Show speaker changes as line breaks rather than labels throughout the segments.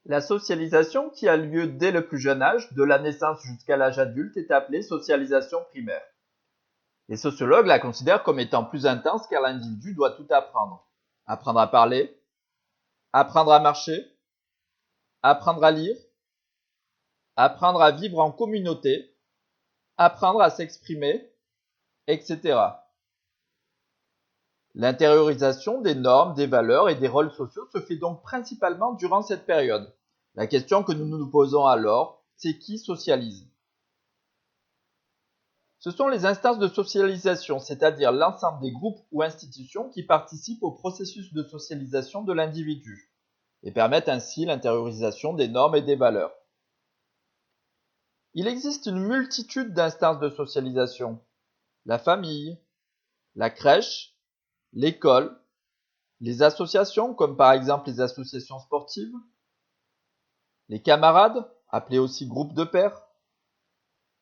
La socialisation qui a lieu dès le plus jeune âge, de la naissance jusqu'à l'âge adulte, est appelée socialisation primaire. Les sociologues la considèrent comme étant plus intense car l'individu doit tout apprendre. Apprendre à parler, apprendre à marcher, apprendre à lire, apprendre à vivre en communauté, apprendre à s'exprimer, etc. L'intériorisation des normes, des valeurs et des rôles sociaux se fait donc principalement durant cette période. La question que nous nous posons alors, c'est qui socialise? Ce sont les instances de socialisation, c'est-à-dire l'ensemble des groupes ou institutions qui participent au processus de socialisation de l'individu et permettent ainsi l'intériorisation des normes et des valeurs. Il existe une multitude d'instances de socialisation. La famille, la crèche, l'école, les associations comme par exemple les associations sportives, les camarades, appelés aussi groupes de pairs,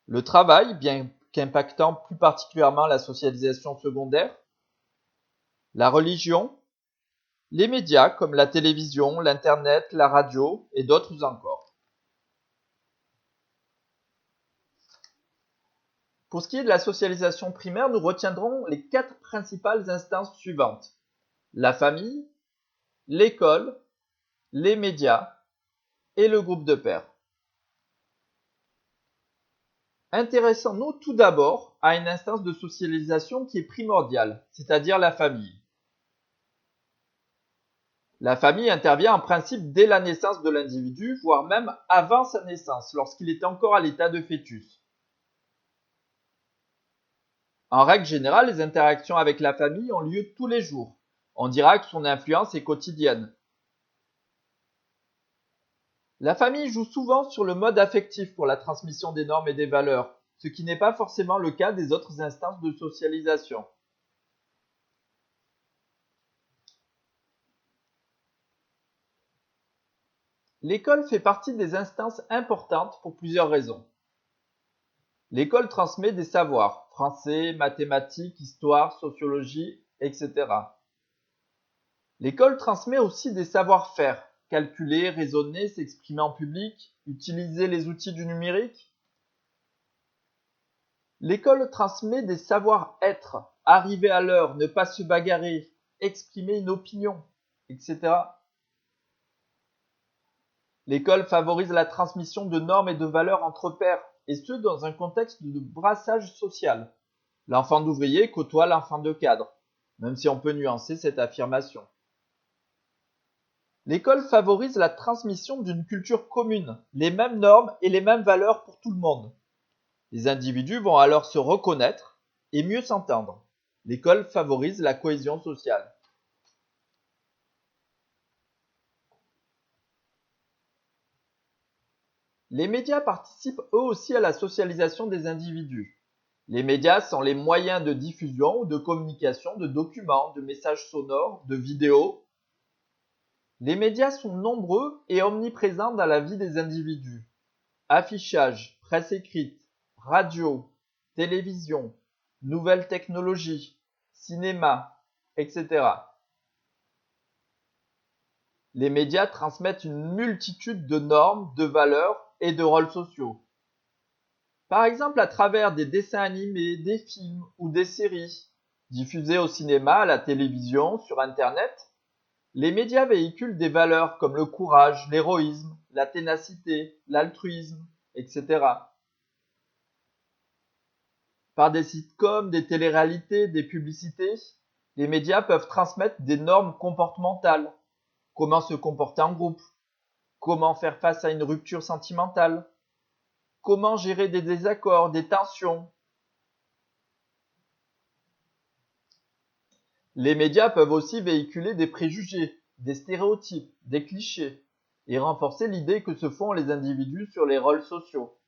le travail, bien qu'impactant plus particulièrement la socialisation secondaire, la religion, les médias comme la télévision, l'internet, la radio et d'autres encore. Pour ce qui est de la socialisation primaire, nous retiendrons les 4 principales instances suivantes: la famille, l'école, les médias et le groupe de pairs. Intéressons-nous tout d'abord à une instance de socialisation qui est primordiale, c'est-à-dire la famille. La famille intervient en principe dès la naissance de l'individu, voire même avant sa naissance, lorsqu'il est encore à l'état de fœtus. En règle générale, les interactions avec la famille ont lieu tous les jours. On dira que son influence est quotidienne. La famille joue souvent sur le mode affectif pour la transmission des normes et des valeurs, ce qui n'est pas forcément le cas des autres instances de socialisation. L'école fait partie des instances importantes pour plusieurs raisons. L'école transmet des savoirs, français, mathématiques, histoire, sociologie, etc. L'école transmet aussi des savoir-faire, calculer, raisonner, s'exprimer en public, utiliser les outils du numérique. L'école transmet des savoir-être, arriver à l'heure, ne pas se bagarrer, exprimer une opinion, etc. L'école favorise la transmission de normes et de valeurs entre pairs, et ce dans un contexte de brassage social. L'enfant d'ouvrier côtoie l'enfant de cadre, même si on peut nuancer cette affirmation. L'école favorise la transmission d'une culture commune, les mêmes normes et les mêmes valeurs pour tout le monde. Les individus vont alors se reconnaître et mieux s'entendre. L'école favorise la cohésion sociale. Les médias participent eux aussi à la socialisation des individus. Les médias sont les moyens de diffusion ou de communication de documents, de messages sonores, de vidéos. Les médias sont nombreux et omniprésents dans la vie des individus. Affichage, presse écrite, radio, télévision, nouvelles technologies, cinéma, etc. Les médias transmettent une multitude de normes, de valeurs et de rôles sociaux. Par exemple à travers des dessins animés, des films ou des séries, diffusés au cinéma, à la télévision, sur Internet, les médias véhiculent des valeurs comme le courage, l'héroïsme, la ténacité, l'altruisme, etc. Par des sitcoms, des téléréalités, des publicités, les médias peuvent transmettre des normes comportementales. Comment se comporter en groupe, comment faire face à une rupture sentimentale, comment gérer des désaccords, des tensions. Les médias peuvent aussi véhiculer des préjugés, des stéréotypes, des clichés, et renforcer l'idée que se font les individus sur les rôles sociaux.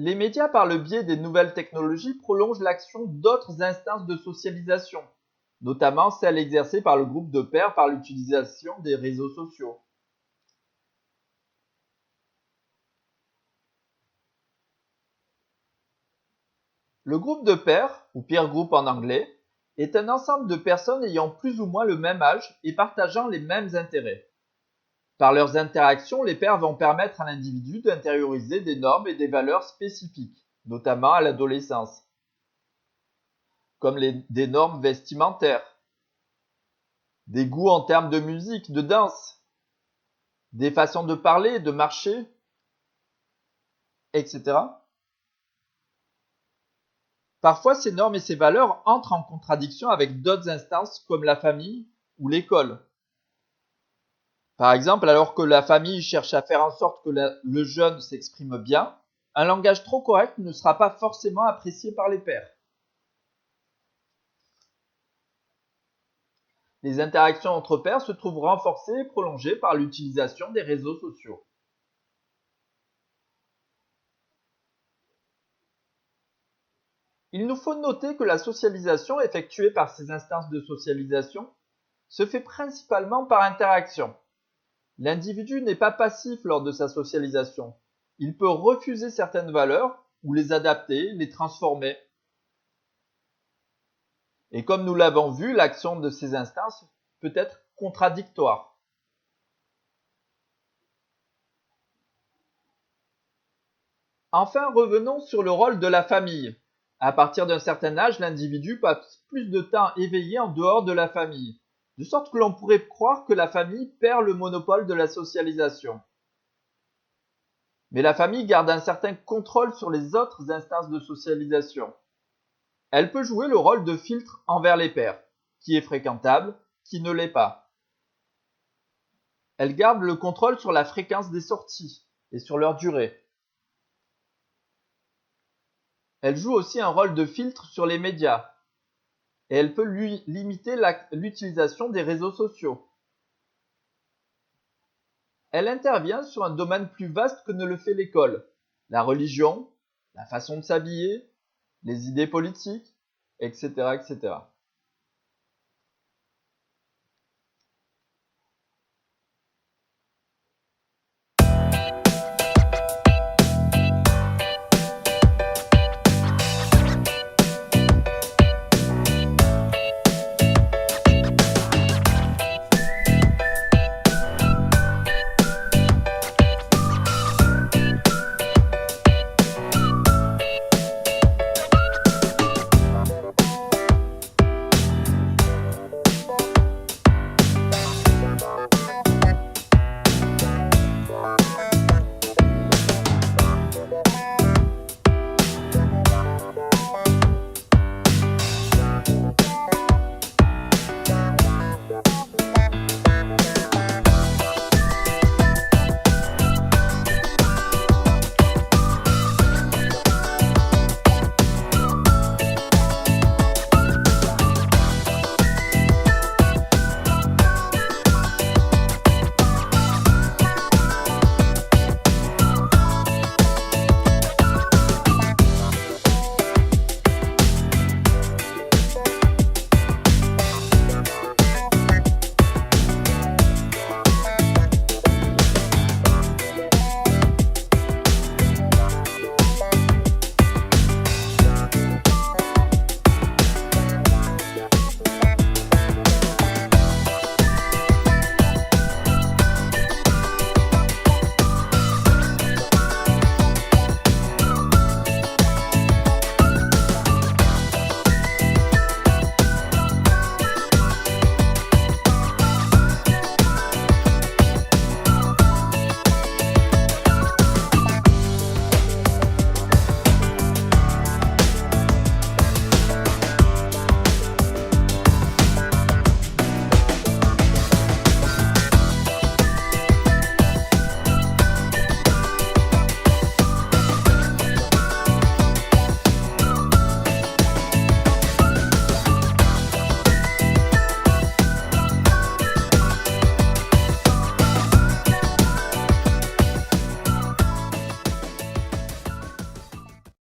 Les médias, par le biais des nouvelles technologies, prolongent l'action d'autres instances de socialisation, notamment celles exercées par le groupe de pairs par l'utilisation des réseaux sociaux. Le groupe de pairs, ou peer group en anglais, est un ensemble de personnes ayant plus ou moins le même âge et partageant les mêmes intérêts. Par leurs interactions, les pairs vont permettre à l'individu d'intérioriser des normes et des valeurs spécifiques, notamment à l'adolescence, comme des normes vestimentaires, des goûts en termes de musique, de danse, des façons de parler, de marcher, etc. Parfois, ces normes et ces valeurs entrent en contradiction avec d'autres instances comme la famille ou l'école. Par exemple, alors que la famille cherche à faire en sorte que le jeune s'exprime bien, un langage trop correct ne sera pas forcément apprécié par les pairs. Les interactions entre pairs se trouvent renforcées et prolongées par l'utilisation des réseaux sociaux. Il nous faut noter que la socialisation effectuée par ces instances de socialisation se fait principalement par interaction. L'individu n'est pas passif lors de sa socialisation. Il peut refuser certaines valeurs ou les adapter, les transformer. Et comme nous l'avons vu, l'action de ces instances peut être contradictoire. Enfin, revenons sur le rôle de la famille. À partir d'un certain âge, l'individu passe plus de temps éveillé en dehors de la famille, de sorte que l'on pourrait croire que la famille perd le monopole de la socialisation. Mais la famille garde un certain contrôle sur les autres instances de socialisation. Elle peut jouer le rôle de filtre envers les pairs, qui est fréquentable, qui ne l'est pas. Elle garde le contrôle sur la fréquence des sorties et sur leur durée. Elle joue aussi un rôle de filtre sur les médias et elle peut limiter l'utilisation des réseaux sociaux. Elle intervient sur un domaine plus vaste que ne le fait l'école, la religion, la façon de s'habiller, les idées politiques, etc., etc.